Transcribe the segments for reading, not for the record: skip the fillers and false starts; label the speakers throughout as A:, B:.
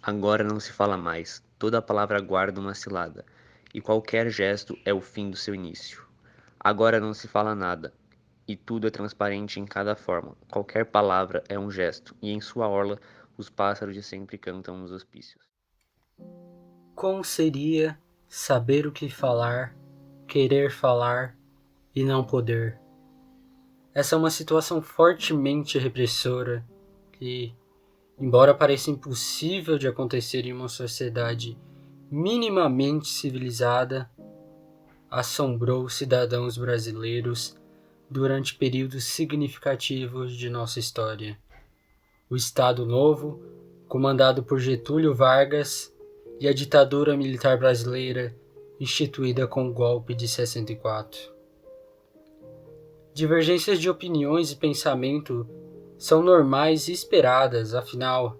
A: Agora não se fala mais, toda palavra guarda uma cilada, e qualquer gesto é o fim do seu início. Agora não se fala nada, e tudo é transparente em cada forma. Qualquer palavra é um gesto, e em sua orla os pássaros de sempre cantam nos hospícios.
B: Como seria saber o que falar, querer falar e não poder? Essa é uma situação fortemente repressora que, embora pareça impossível de acontecer em uma sociedade minimamente civilizada, assombrou os cidadãos brasileiros durante períodos significativos de nossa história. O Estado Novo, comandado por Getúlio Vargas, e a ditadura militar brasileira, instituída com o golpe de 64. Divergências de opiniões e pensamento são normais e esperadas, afinal,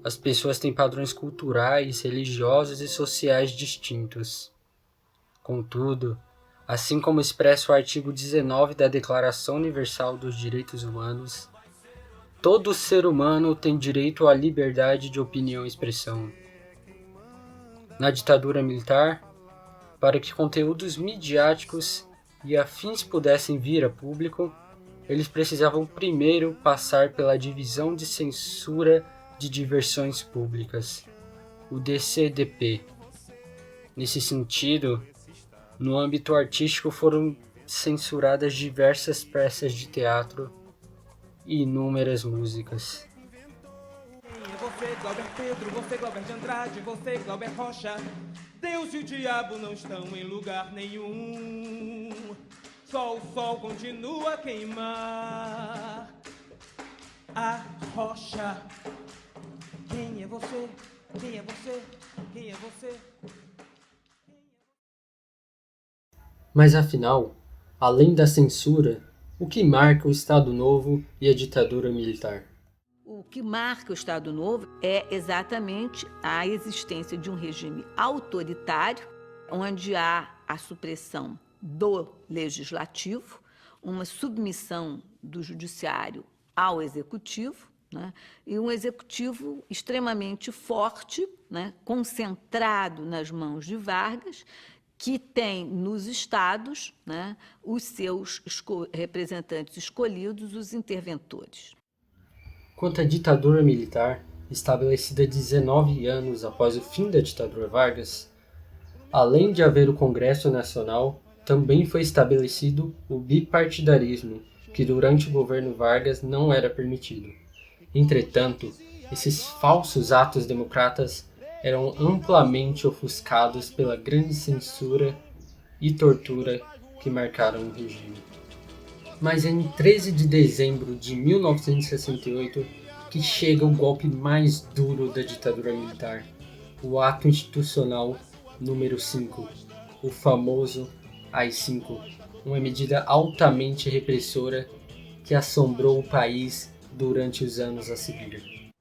B: as pessoas têm padrões culturais, religiosos e sociais distintos. Contudo, assim como expressa o artigo 19 da Declaração Universal dos Direitos Humanos, todo ser humano tem direito à liberdade de opinião e expressão. Na ditadura militar, para que conteúdos midiáticos e afins pudessem vir a público, eles precisavam primeiro passar pela Divisão de Censura de Diversões Públicas, o DCDP. Nesse sentido, no âmbito artístico foram censuradas diversas peças de teatro e inúmeras músicas.
C: Você, Glauber Pedro, você, Glauber de Andrade, você, Glauber Rocha. Deus e o diabo não estão em lugar nenhum. Só o sol continua a queimar a rocha. Quem é você? Quem é você? Quem é você?
B: Mas afinal, além da censura, o que marca o Estado Novo e a ditadura militar?
D: O que marca o Estado Novo é exatamente a existência de um regime autoritário, onde há a supressão do legislativo, uma submissão do judiciário ao executivo, né, e um executivo extremamente forte, né, concentrado nas mãos de Vargas, que tem nos estados, né, os seus representantes escolhidos, os interventores.
B: Quanto à ditadura militar, estabelecida 19 anos após o fim da ditadura Vargas, além de haver o Congresso Nacional, também foi estabelecido o bipartidarismo, que durante o governo Vargas não era permitido. Entretanto, esses falsos atos democratas eram amplamente ofuscados pela grande censura e tortura que marcaram o regime. Mas é em 13 de dezembro de 1968 que chega o golpe mais duro da ditadura militar, o Ato Institucional número 5, o famoso AI-5, uma medida altamente repressora que assombrou o país durante os anos a seguir.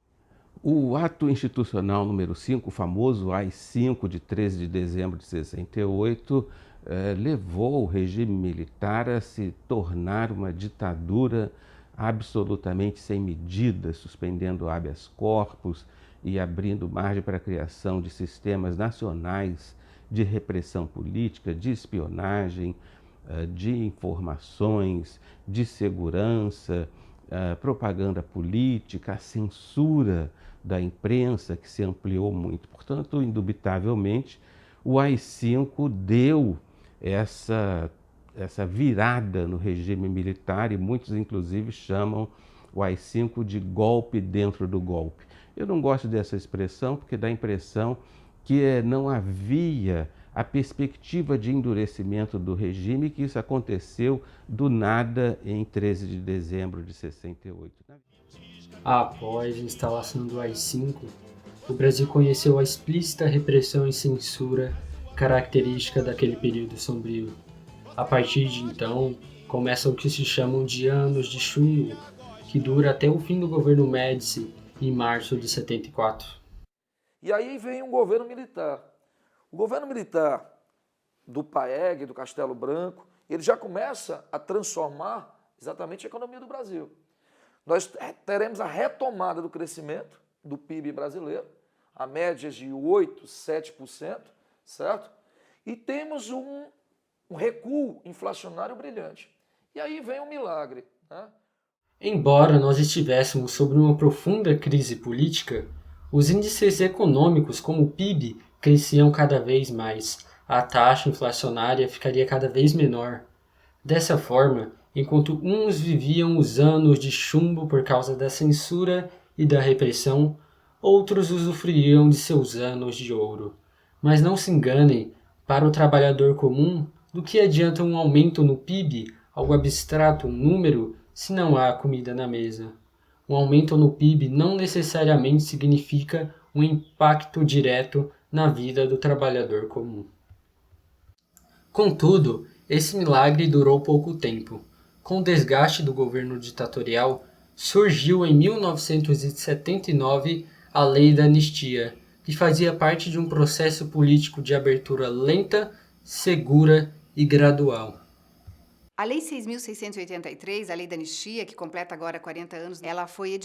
E: O Ato Institucional número 5, o famoso AI-5 de 13 de dezembro de 68, levou o regime militar a se tornar uma ditadura absolutamente sem medidas, suspendendo habeas corpus e abrindo margem para a criação de sistemas nacionais de repressão política, de espionagem, de informações, de segurança, propaganda política, a censura da imprensa, que se ampliou muito. Portanto, indubitavelmente, o AI-5 deu essa virada no regime militar, e muitos, inclusive, chamam o AI-5 de golpe dentro do golpe. Eu não gosto dessa expressão porque dá a impressão que não havia a perspectiva de endurecimento do regime, que isso aconteceu do nada em 13 de dezembro de 68.
B: Após a instalação do AI-5, o Brasil conheceu a explícita repressão e censura característica daquele período sombrio. A partir de então, começam o que se chamam de anos de chumbo, que dura até o fim do governo Médici, em março de 74.
F: E aí vem um governo militar. O governo militar do Paeg, do Castelo Branco, ele já começa a transformar exatamente a economia do Brasil. Nós teremos a retomada do crescimento do PIB brasileiro, a média de 8%, 7%, certo? E temos um recuo inflacionário brilhante. E aí vem um milagre, né?
B: Embora nós estivéssemos sob uma profunda crise política, os índices econômicos, como o PIB, cresciam cada vez mais. A taxa inflacionária ficaria cada vez menor. Dessa forma, enquanto uns viviam os anos de chumbo por causa da censura e da repressão, outros usufruíam de seus anos de ouro. Mas não se enganem, para o trabalhador comum, do que adianta um aumento no PIB, algo abstrato, um número, se não há comida na mesa? Um aumento no PIB não necessariamente significa um impacto direto na vida do trabalhador comum. Contudo, esse milagre durou pouco tempo. Com o desgaste do governo ditatorial, surgiu em 1979 a Lei da Anistia, que fazia parte de um processo político de abertura lenta, segura e gradual.
G: A Lei 6.683, a Lei da Anistia, que completa agora 40 anos, ela foi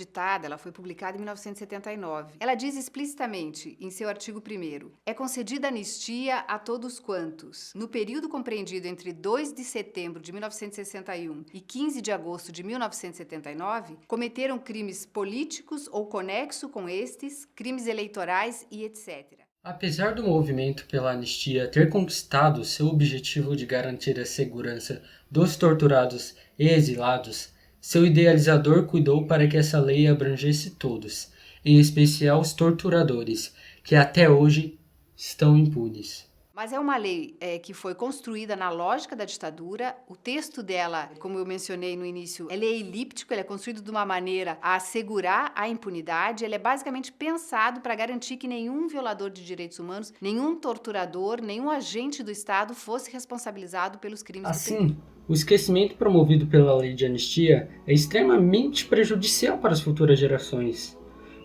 G: publicada em 1979. Ela diz explicitamente, em seu artigo 1º, é concedida anistia a todos quantos, no período compreendido entre 2 de setembro de 1961 e 15 de agosto de 1979, cometeram crimes políticos ou conexo com estes, crimes eleitorais e etc.
B: Apesar do movimento pela anistia ter conquistado seu objetivo de garantir a segurança dos torturados e exilados, seu idealizador cuidou para que essa lei abrangesse todos, em especial os torturadores, que até hoje estão impunes.
G: Mas é uma lei que foi construída na lógica da ditadura. O texto dela, como eu mencionei no início, ele é elíptico, ele é construído de uma maneira a assegurar a impunidade. Ele é basicamente pensado para garantir que nenhum violador de direitos humanos, nenhum torturador, nenhum agente do Estado fosse responsabilizado pelos crimes do PT.
B: Assim, o esquecimento promovido pela lei de anistia é extremamente prejudicial para as futuras gerações,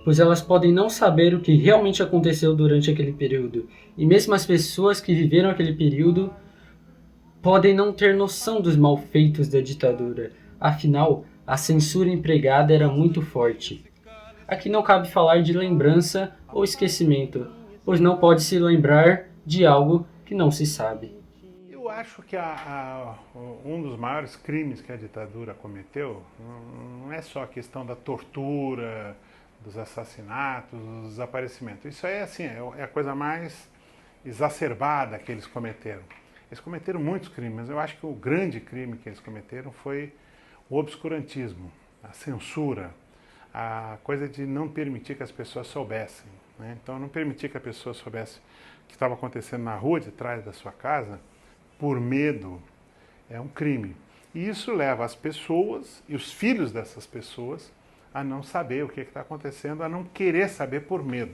B: pois elas podem não saber o que realmente aconteceu durante aquele período, e mesmo as pessoas que viveram aquele período podem não ter noção dos malfeitos da ditadura. Afinal, a censura empregada era muito forte. Aqui não cabe falar de lembrança ou esquecimento, pois não pode se lembrar de algo que não se sabe.
H: Eu acho que um dos maiores crimes que a ditadura cometeu não é só a questão da tortura, dos assassinatos, dos desaparecimentos. Isso aí é a coisa mais exacerbada que eles cometeram. Eles cometeram muitos crimes, mas eu acho que o grande crime que eles cometeram foi o obscurantismo, a censura, a coisa de não permitir que as pessoas soubessem, né? Então, não permitir que a pessoa soubesse o que estava acontecendo na rua de trás da sua casa, por medo, é um crime. E isso leva as pessoas e os filhos dessas pessoas a não saber o que está acontecendo, a não querer saber por medo.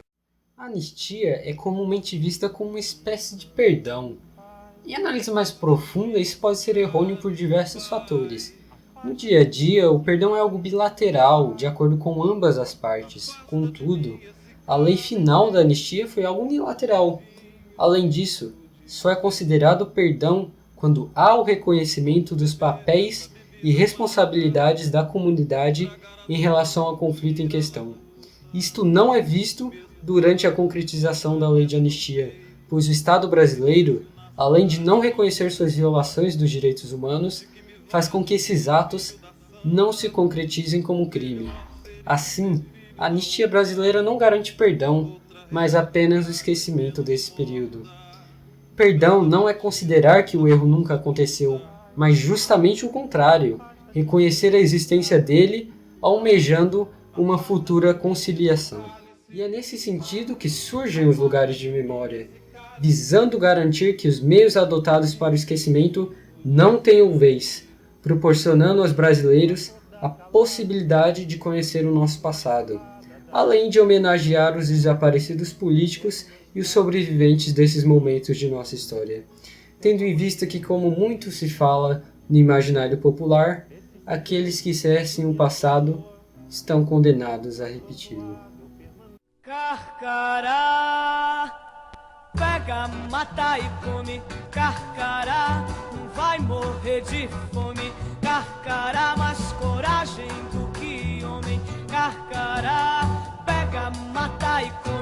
B: A anistia é comumente vista como uma espécie de perdão. Em análise mais profunda, isso pode ser errôneo por diversos fatores. No dia a dia, o perdão é algo bilateral, de acordo com ambas as partes. Contudo, a lei final da anistia foi algo unilateral. Além disso, só é considerado perdão quando há o reconhecimento dos papéis e responsabilidades da comunidade em relação ao conflito em questão. Isto não é visto durante a concretização da lei de anistia, pois o Estado brasileiro, além de não reconhecer suas violações dos direitos humanos, faz com que esses atos não se concretizem como crime. Assim, a anistia brasileira não garante perdão, mas apenas o esquecimento desse período. Perdão não é considerar que o erro nunca aconteceu, mas justamente o contrário, reconhecer a existência dele, almejando uma futura conciliação. E é nesse sentido que surgem os lugares de memória, visando garantir que os meios adotados para o esquecimento não tenham vez, proporcionando aos brasileiros a possibilidade de conhecer o nosso passado, além de homenagear os desaparecidos políticos e os sobreviventes desses momentos de nossa história, tendo em vista que, como muito se fala no imaginário popular, aqueles que esquecem o passado estão condenados a repeti-lo.
C: Carcará, pega, mata e come. Carcará, não vai morrer de fome. Carcará, mais coragem do que homem. Carcará, pega, mata e come.